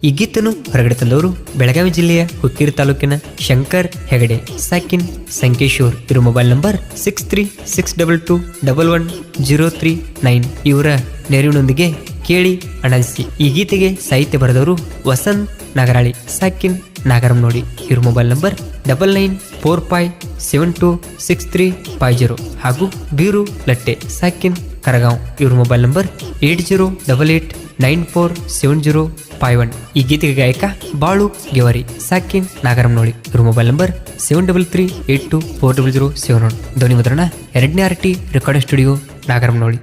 ಈ ಗೀತನ್ನು ಹೊರಗಡೆ ತಂದವರು ಬೆಳಗಾವಿ ಜಿಲ್ಲೆಯ ಹುಕ್ಕೇರಿ ತಾಲೂಕಿನ ಶಂಕರ್ ಹೆಗಡೆ ಸಾಕಿನ್ ಸಂಕೇಶ್ವರ್. ಇರೋ ಮೊಬೈಲ್ ನಂಬರ್ 6362211039. ಇವರ ನೆರವಿನೊಂದಿಗೆ ಕೇಳಿ ಆನಂದಿಸಿ. ಈ ಗೀತೆಗೆ ಸಾಹಿತ್ಯ ಬರೆದವರು ವಸಂತ್ ನಾಗರಾಳಿ ಸಾಕಿನ್ ನಾಗರಂ ನೋಡಿ. ಇವ್ರ ಮೊಬೈಲ್ ನಂಬರ್ 9945726350 ಹಾಗೂ ಬೀರು ಲಟ್ಟೆ ಸಾಕಿನ್ ಕರಗಾಂವ್. ಇವ್ರ ಮೊಬೈಲ್ ನಂಬರ್ 8088947051. ಈ ಗೀತೆಗೆ ಗಾಯಕ ಬಾಳು ಗೆವರಿ ಸಾಕಿನ್ ನಾಗರಂ ನೋಡಿ. ಇವ್ರ ಮೊಬೈಲ್ ನಂಬರ್ 7338240071. ಧ್ವನಿ ಮುದ್ರಣ 2ನೇ RT ರೆಕಾರ್ಡಿಂಗ್ ಸ್ಟುಡಿಯೋ ನಾಗರಂ ನೋಡಿ.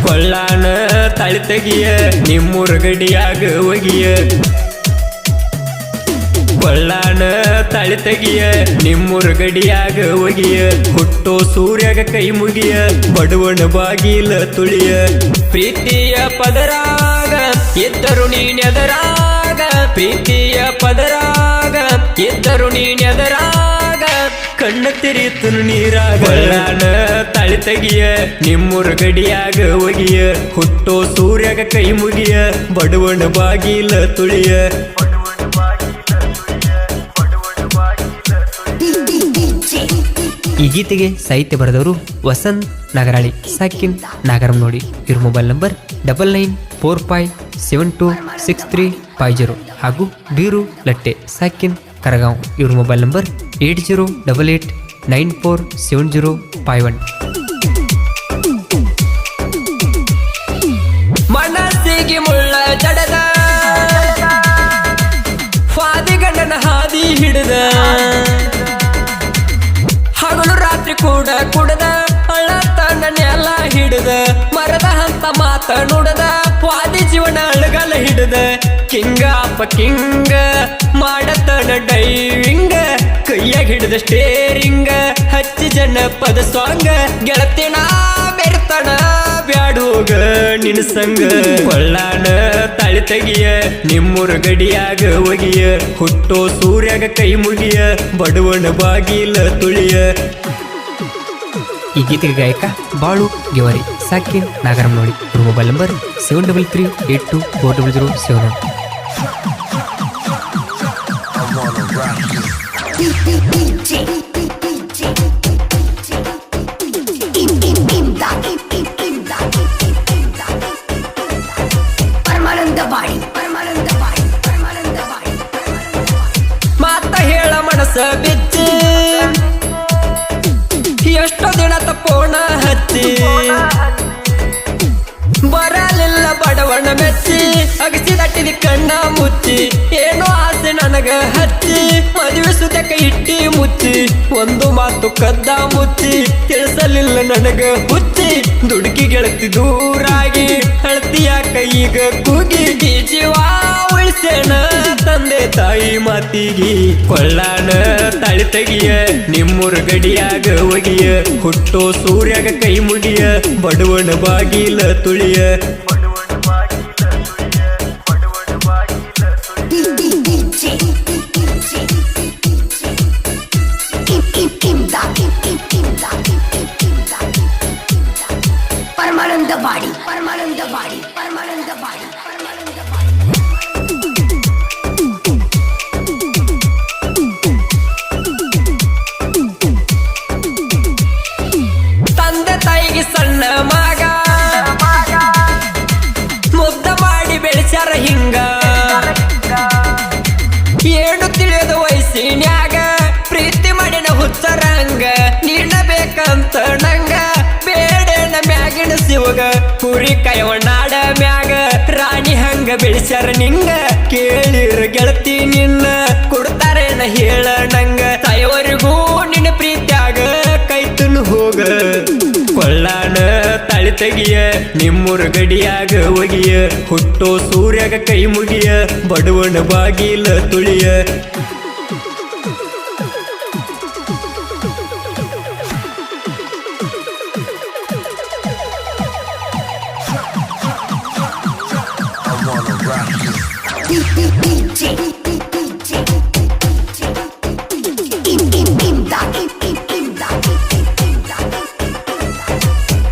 ಕೊಳ್ಳಾನ ತಾಳಿ ತೆಗಿಯ ನಿಮ್ಮೂರ ಗಡಿಯಾಗ ಒಗಿಯ. ಕೊಳ್ಳಾನ ತಾಳಿ ತೆಗಿಯ ನಿಮ್ಮೂರ ಗಡಿಯಾಗ ಒಗಿಯ. ಹುಟ್ಟೋ ಸೂರ್ಯಾಗ ಕೈ ಮುಗಿಯ ಬಡವಣ ಬಾಗಿಲ ತುಳಿಯ. ಪ್ರೀತಿಯ ಪದರಾಗ ಇದ್ದರು ನೀನೆದರಾಗ. ಪ್ರೀತಿಯ ಪದರಾಗ ಇದ್ದರು ನೀನೆದರಾಗ. ಕಣ್ಣ ತೆರೀತು ನೀರಾಗ. ಕೊಳ್ಳಾನ ತಾಳಿ ತೆಗಿಯ ನಿಮ್ಮೂರ ಗಡಿಯಾಗ ಒಗಿಯ. ಹುಟ್ಟೋ ಸೂರ್ಯಾಗ ಕೈ ಮುಗಿಯ ಬಡವಣ ಬಾಗಿಲ ತುಳಿಯ. ಈ ಗೀತೆಗೆ ಸಾಹಿತ್ಯ ಬರೆದವರು ವಸಂತ್ ನಾಗರಾಳಿ ಸಾಕಿನ್ ನಾಗರಂ ನೋಡಿ. ಇವ್ರ ಮೊಬೈಲ್ ನಂಬರ್ 9945726350 ಹಾಗೂ ಬೀರು ಲಟ್ಟೆ ಸಾಕಿನ್ ಕರಗಾಂವ್. ಇವ್ರ ಮೊಬೈಲ್ ನಂಬರ್ 8088947051. ಮನಸ್ಸಿಗೆ ಮುಳ್ಳ ಜಡದ ಸ್ವಾದಿಗಣ್ಣನ ಹಾದಿ ಹಿಡಿದ. ಹಗಲು ರಾತ್ರಿ ಕೂಡ ಕುಡದ ಅಳತನ ನೆಲ ಹಿಡಿದ. ಮರದ ಹಂತ ಮಾತ ನುಡದ ವಾದಿ ಜೀವನ ಅಳಗಲ ಹಿಡಿದ. ಕಿಂಗ ಅಪ್ಪ ಕಿಂಗ ಮಾಡತನ ಡೈವಿಂಗ. ಕೈಯಾಗ ಹಿಡಿದ ಸ್ಟೇರಿಂಗ ಹಚ್ಚಿ ಜನಪದ ಸಾಂಗ. ಗೆಳತಿನ ಬೆರ್ತನ ಬ್ಯಾಡೋಗ ನಿನ್ನ ಸಂಗ. ಕೊಳ್ಳಾನ ತಾಳಿ ತೆಗಿಯ ನಿಮ್ಮೂರ ಗಡಿಯಾಗ ಒಗಿಯ. ಹುಟ್ಟೋ ಸೂರ್ಯಾಗ ಕೈ ಮುಗಿಯ ಬಡವಣ ಬಾಗಿಲ ತುಳಿಯ. ಈ ಗೀತೆಗೆ ಗಾಯಕ ಬಾಳು ಗೆವರಿ ಸಾಕಿನ್ ನಾಗರಂ ನೋಡಿ. ಇವ್ರ ಮೊಬೈಲ್ ನಂಬರ್ 7338240071. ಮಾತ ಹೇಳ ಮನಸ ಬಿಚ್ಚಿ ಎಷ್ಟೋ ದಿನ ತಪ್ಪೋಣ ಹಚ್ಚಿ. ಬರಲಿಲ್ಲ ಬಡವಣ ಮೆಚ್ಚಿ ಅಗಸಿ ದಟ್ಟಿದ ಕಣ್ಣ ಮುಚ್ಚಿ. ಏನೋ ಆಸೆ ನನಗ ಹಚ್ಚಿ ಮದುವೆ ಸುತಕ ಇಟ್ಟಿ ಮುಚ್ಚಿ. ಒಂದು ಮಾತು ಕದ್ದ ಮುಚ್ಚಿ ತಿಳಿಸಲಿಲ್ಲ ನನಗ ಹುಚ್ಚಿ. ದುಡುಕಿ ಗೆಳತಿ ದೂರಾಗಿ ಅಳ್ತಿಯ ಕೈಗ ಕೂಗಿ. ಈ ಜೀವ ಉಳಿಸೇನ ತಂದೆ ತಾಯಿ ಮಾತಿಗಿ. ಕೊಳ್ಳಾನ ತಾಳಿ ತೆಗಿಯ ನಿಮ್ಮೂರ ಗಡಿಯಾಗ ಒಗಿಯ. ಹುಟ್ಟೋ ಸೂರ್ಯಾಗ ಕೈ ಮುಗಿಯ ಬಡವಣ ಬಾಗಿಲ ತುಳಿಯ. ಪರಮಾನಂದ ಬಾಡಿ ಪರಮಾನಂದ ಬಾಡಿ ಪರಮಾನಂದ ಬಾಡಿ ಪರಮಾನಂದ ಬಾಡಿ. ತಂದೆ ತಾಯಿಗೆ ಸಣ್ಣ ಮಗ ಮುದ್ದ ಮಾಡಿ ಬೆಳೆಸ್ಯಾರ ಹಿಂಗ. ಏನು ತಿಳಿಯದ ವಯಸ್ಸಿನ್ಯಾಗ ಪ್ರೀತಿ ಮಾಡಿನ ಹುಚ್ಚರಂಗ. ನೀನ ಬೇಕಂತ ನಂಗ ಬೇಡನ ಮ್ಯಾಗಿನ ಶಿವಗ. ಕುರಿ ಕೈವಣ್ಣಾಡ ಮ್ಯಾಗ ರಾಣಿ ಹಂಗ ಬೆಳೆಸ್ಯಾರ ನಿಂಗ. ಕೇಳಿರ ಗೆಳತಿ ನಿನ್ನ ಕೊಡ್ತಾರೇನ ಹೇಳ ನಂಗ. ತಾಯವರಿಗೂ ನಿನ್ನ ಪ್ರೀತ್ಯಾಗ ಕೈತನು ಹೋಗ. ಕೊಳ್ಳಾನ ತಾಳಿ ತೆಗಿಯ ನಿಮ್ಮೂರ ಗಡಿಯಾಗ ಒಗಿಯ ಹುಟ್ಟೋ ಸೂರ್ಯಾಗ ಕೈ ಮುಗಿಯ ಬಡವನ ಬಾಗಿಲ ತುಳಿಯ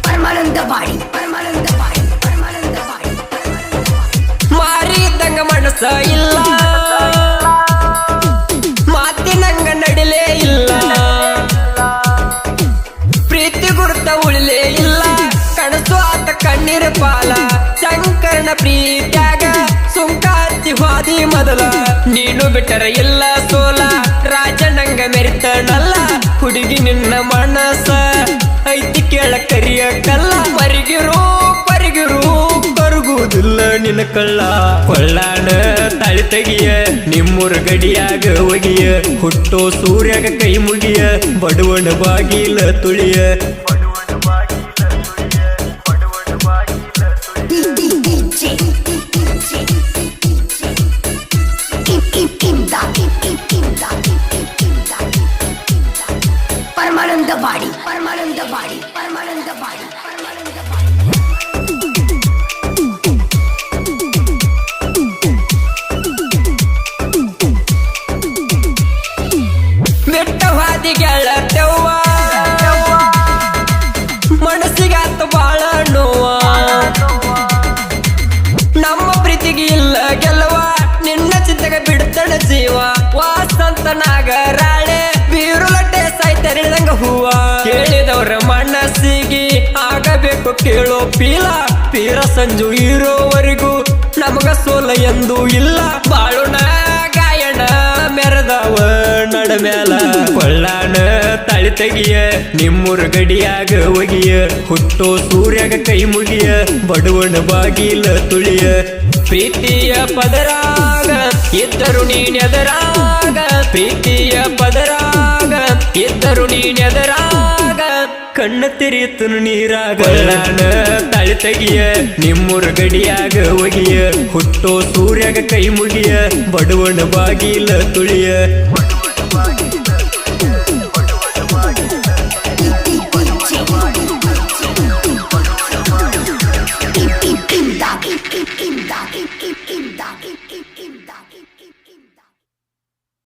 Parmanandabadi, Parmanandabadi, Parmanandabadi, ಮಾರಿದಂಗ ಮನಸ್ಸ ಇಲ್ಲ ಮಾತಿನಂಗ ನಡಿಲೇ ಇಲ್ಲ ಪ್ರೀತಿ ಗುರುತ ಉಳಿಲೇ ಇಲ್ಲ ಕನಸು ಆತ ಕಣ್ಣೀರ ಪಾಲ ಶಂಕರನ ಪ್ರೀತ್ಯಾಗ ಸುಂಕ ಹಚ್ಚಿ ಹಾದಿ ಮೊದಲ ನೀನು ಬಿಟ್ಟರ ಇಲ್ಲ ಸೋಲ ರಾಜನಂಗ ಮೆರಿತನಲ್ಲ ಹುಡುಗಿ ನಿನ್ನ ಮನಸ್ಸ ಐತಿ ಕೇಳ ಕರಿಯ ಕಲ್ಲ ಪರಿಗಿರು ಕರುಗುವುದಿಲ್ಲ ನಿನ್ನ ಕಳ್ಳ ಕೊಳ್ಳಾಣ ತಾಳಿ ತೆಗಿಯ ನಿಮ್ಮೂರ ಗಡಿಯಾಗ ಒಗಿಯ ಹುಟ್ಟೋ ಸೂರ್ಯಾಗ ಕೈ ಮುಗಿಯ ಬಡವನ ಬಾಗಿಲ ತುಳಿಯ Parmanandabadi, Parmanandabadi, Parmanandabadi, Parmanandabadi. ಬೆಟ್ಟ ಹಾದಿ ಗೆಳತವ್ವ ಮನಸ್ಸಿಗಾತ ಬಾಳ ನೋವ ನಮ್ಮ ಪ್ರೀತಿಗೆ ಇಲ್ಲ ಗೆಲ್ಲವ ನಿನ್ನ ಚಿಂತೆಗೆ ಬಿಡ್ತಣ ಜೀವ ವಾಸಂತ ನಾಗರಾಳೆ ಬೀರುಲಟ್ಟೆ ಸಾಯ್ತರಿದಂಗ ಹೂವ ಕೇಳಿದವರ ಮನಸ್ಸಿಗೆ ಆಗಬೇಕು ಕೇಳೋ ಪೀರ ಸಂಜು ಇರೋವರೆಗೂ ನಮಗ ಸೋಲ ಎಂದು ಇಲ್ಲ ಬಾಳುಣ ಗಾಯಣ ಮೆರೆದವ ನಡಮ್ಯಾಲ ಕೊಳ್ಳಾಣ ತಾಳಿ ತೆಗಿಯ ನಿಮ್ಮೂರ ಗಡಿಯಾಗ ಒಗಿಯ ಹುಟ್ಟೋ ಸೂರ್ಯಾಗ ಕೈ ಮುಗಿಯ ಬಡವನ ಬಾಗಿಲ ತುಳಿಯ ಪ್ರೀತಿಯ ಪದರಾಗ ಇದ್ದರು ನೀನೆದರಾಗ ಪ್ರೀತಿಯ ಪದರಾಗ ಇದ್ದರು ನೀನೆದರಾಗ ಕಣ್ಣ ತೆರೆಯುತ್ತನು ನೀರಾಗ ಕೊಳ್ಳಾಣ ತಾಳಿ ತೆಗಿಯ ನಿಮ್ಮೂರ ಗಡಿಯಾಗ ಒಗಿಯ ಹುಟ್ಟೋ ಸೂರ್ಯಾಗ ಕೈ ಮುಗಿಯ ಬಡವನ ಬಾಗಿಲ ತುಳಿಯ